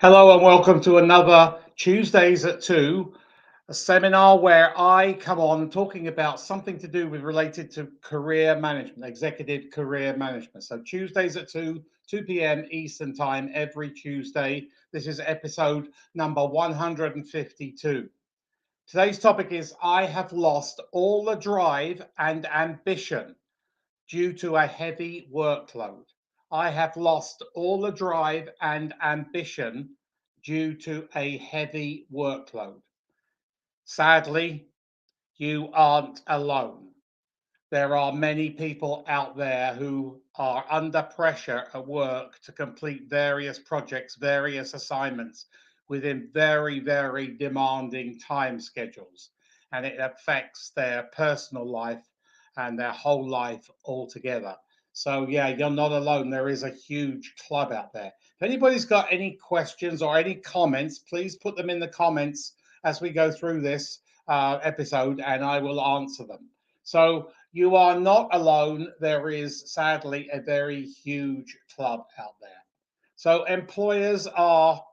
Hello and welcome to another Tuesdays at 2, a seminar where I come on talking about something to do with related to career management, executive career management. So Tuesdays at 2 p.m. Eastern Time every Tuesday. This is episode number 152. Today's topic is I have lost all the drive and ambition due to a heavy workload. I have lost all the drive and ambition due to a heavy workload. Sadly, you aren't alone. There are many people out there who are under pressure at work to complete various projects, various assignments within very, very demanding time schedules. And it affects their personal life and their whole life altogether. So, yeah, you're not alone. There is a huge club out there. If anybody's got any questions or any comments, please put them in the comments as we go through this episode and I will answer them. So, you are not alone. There is sadly a very huge club out there. So employers are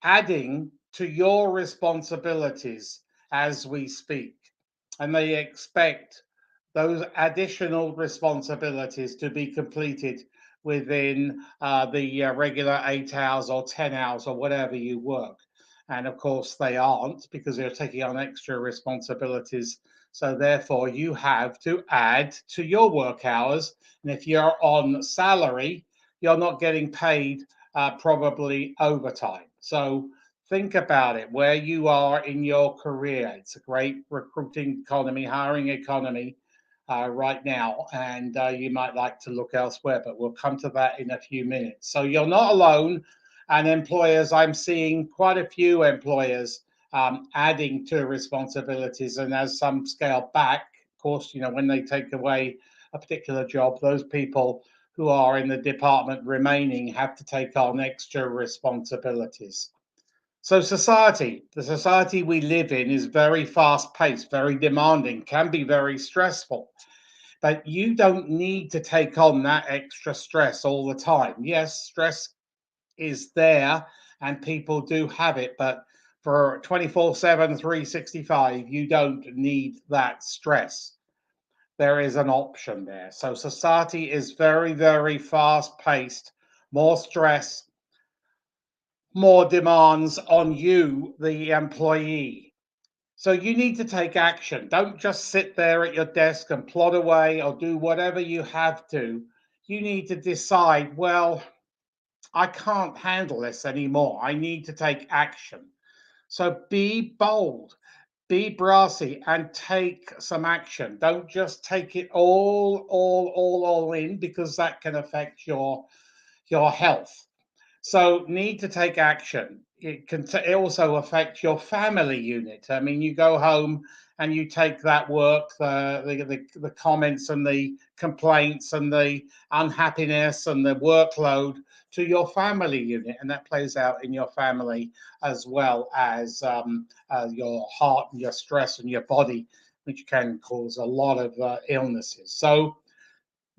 adding to your responsibilities as we speak, and they expect those additional responsibilities to be completed within the regular 8 hours or 10 hours or whatever you work. And of course, they aren't because they're taking on extra responsibilities. So, therefore, you have to add to your work hours. And if you're on salary, you're not getting paid probably overtime. So, think about it where you are in your career. It's a great recruiting economy, hiring economy right now, and you might like to look elsewhere, but we'll come to that in a few minutes. So you're not alone, and employers, I'm seeing quite a few employers adding to responsibilities, and as some scale back, of course, when they take away a particular job, those people who are in the department remaining have to take on extra responsibilities. So, the society we live in is very fast paced, very demanding, can be very stressful. But you don't need to take on that extra stress all the time. Yes, stress is there and people do have it, but for 24/7, 365, you don't need that stress. There is an option there. So, society is very, very fast paced, more stress, more demands on you, the employee. So you need to take action. Don't just sit there at your desk and plod away or do whatever you have to. You need to decide, well, I can't handle this anymore. I need to take action. So be bold, be brassy, and take some action. Don't just take it all in because that can affect your health. So need to take action. It also affect your family unit. I mean, you go home and you take that work, the comments and the complaints and the unhappiness and the workload to your family unit, and that plays out in your family as well as your heart and your stress and your body, which can cause a lot of illnesses. So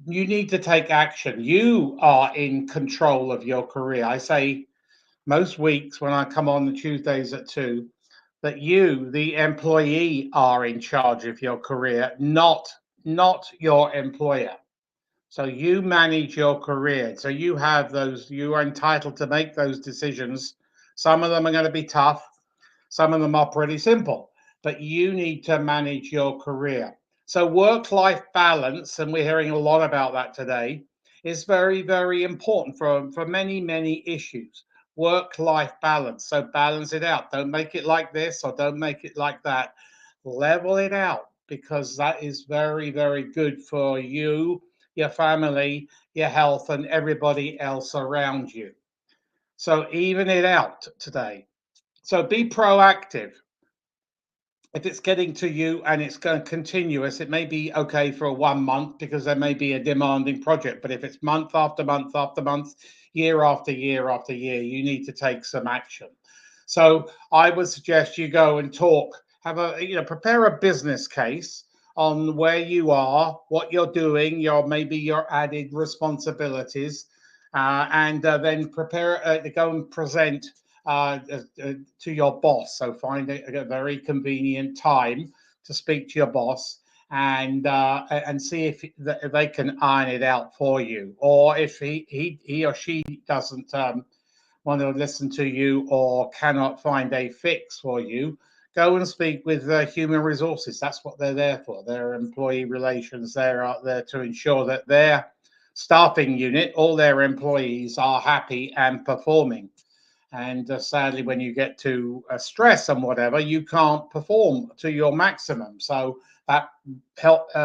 you need to take action. You are in control of your career. I say most weeks when I come on the Tuesdays at 2 that you, the employee, are in charge of your career, not your employer. So you manage your career. So you are entitled to make those decisions. Some of them are going to be tough, some of them are pretty simple, but you need to manage your career. So, work life balance, and we're hearing a lot about that today, is very, very important for many, many issues. Work life balance. So, balance it out. Don't make it like this or don't make it like that. Level it out because that is very, very good for you, your family, your health, and everybody else around you. So, even it out today. So, be proactive. If it's getting to you and it's going continuous, it may be okay for 1 month because there may be a demanding project. But if it's month after month after month, year after year after year, you need to take some action. So I would suggest you go and talk, prepare a business case on where you are, what you're doing, maybe your added responsibilities, and then prepare to go and present to your boss. So find a very convenient time to speak to your boss and see if they can iron it out for you, or if he or she doesn't want to listen to you or cannot find a fix for you, go and speak with human resources. That's what they're there for. They're employee relations. They're out there to ensure that their staffing unit, all their employees, are happy and performing. And sadly, when you get to stress and whatever, you can't perform to your maximum. So that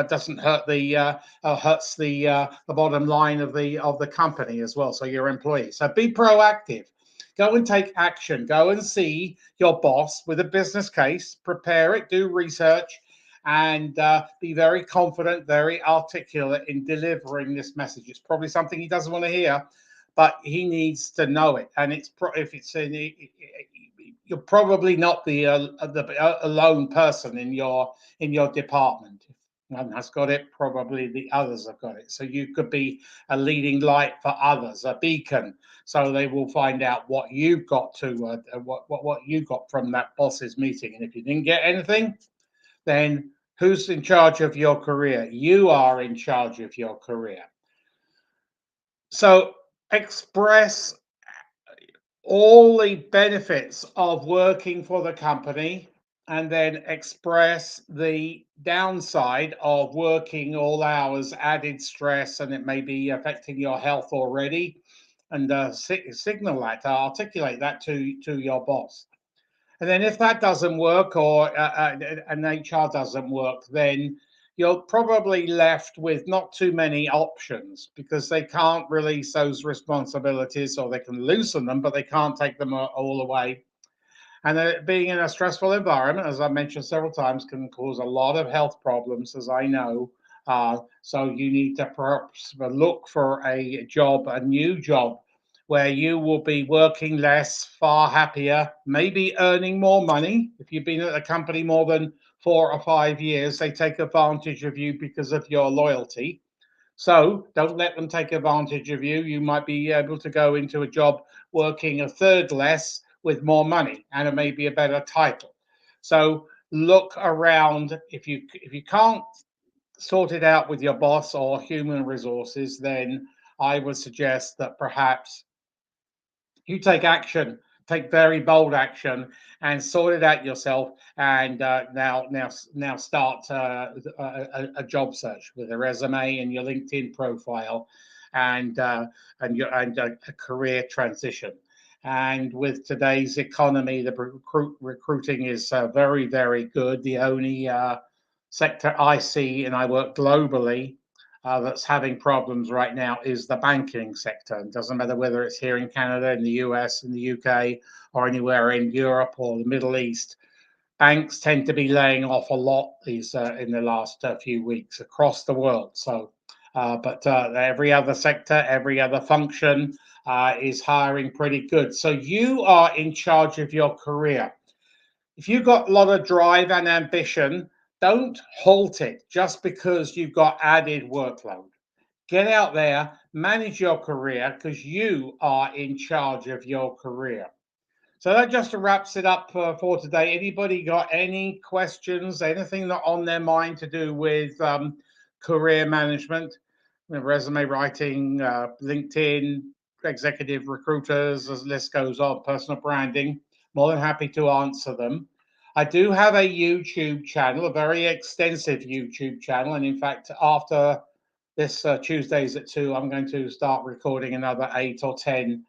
doesn't hurt hurts the bottom line of the company as well. So your employees. So be proactive. Go and take action. Go and see your boss with a business case. Prepare it. Do research. And be very confident, very articulate in delivering this message. It's probably something he doesn't want to hear, but he needs to know it. And if it's you're probably not the alone person in your department. If one has got it, probably the others have got it. So you could be a leading light for others, a beacon, so they will find out what you've got to what you got from that boss's meeting. And if you didn't get anything, then who's in charge of your career? You are in charge of your career. So express all the benefits of working for the company, and then express the downside of working all hours, added stress, and it may be affecting your health already. And signal that, articulate that to your boss. And then if that doesn't work, or an HR doesn't work, then you're probably left with not too many options, because they can't release those responsibilities, or they can loosen them, but they can't take them all away. And being in a stressful environment, as I mentioned several times, can cause a lot of health problems, as I know. So you need to perhaps look for a job, a new job, where you will be working less, far happier, maybe earning more money. If you've been at a company more than 4 or 5 years, they take advantage of you because of your loyalty. So don't let them take advantage of you. You might be able to go into a job working a third less with more money, and it may be a better title. So look around. If you can't sort it out with your boss or human resources, then I would suggest that perhaps you take action, take very bold action, and sort it out yourself. And now start a job search with a resume and your LinkedIn profile, and a career transition. And with today's economy, the recruiting is very, very good. The only sector I see, and I work globally, that's having problems right now is the banking sector. It doesn't matter whether it's here in Canada, in the US, in the UK, or anywhere in Europe or the Middle East. Banks tend to be laying off a lot these in the last few weeks across the world. So, but every other sector, every other function is hiring pretty good. So you are in charge of your career. If you've got a lot of drive and ambition, don't halt it just because you've got added workload. Get out there, manage your career, because you are in charge of your career. So that just wraps it up for today. Anybody got any questions, anything that on their mind to do with career management, resume writing, LinkedIn, executive recruiters, as the list goes on, personal branding? More than happy to answer them. I do have a YouTube channel, a very extensive YouTube channel. And in fact, after this Tuesdays at 2, I'm going to start recording another 8 or 10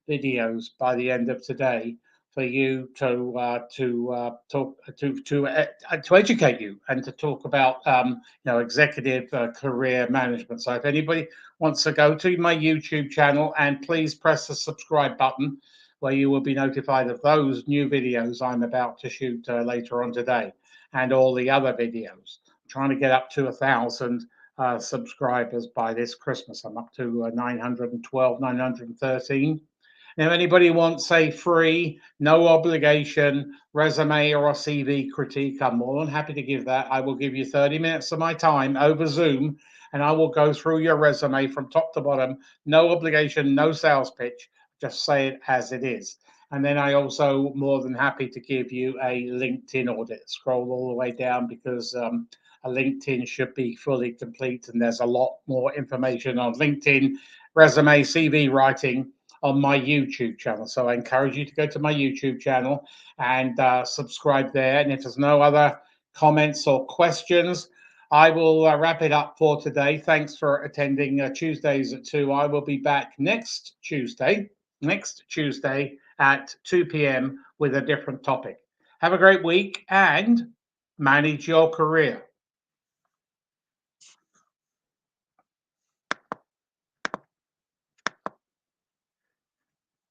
videos by the end of today, for you to educate you and to talk about executive career management. So if anybody wants to go to my YouTube channel, and please press the subscribe button, where you will be notified of those new videos I'm about to shoot later on today, and all the other videos. I'm trying to get up to 1,000 subscribers by this Christmas. I'm up to 912, 913. Now, if anybody wants a free, no obligation resume or a CV critique, I'm more than happy to give that. I will give you 30 minutes of my time over Zoom, and I will go through your resume from top to bottom. No obligation, no sales pitch. Just say it as it is. And then I also more than happy to give you a LinkedIn audit. Scroll all the way down because a LinkedIn should be fully complete, and there's a lot more information on LinkedIn, resume, CV writing on my YouTube channel. So I encourage you to go to my YouTube channel and subscribe there. And if there's no other comments or questions, I will wrap it up for today. Thanks for attending Tuesdays at 2. I will be back next Tuesday at 2 p.m. with a different topic. Have a great week and manage your career.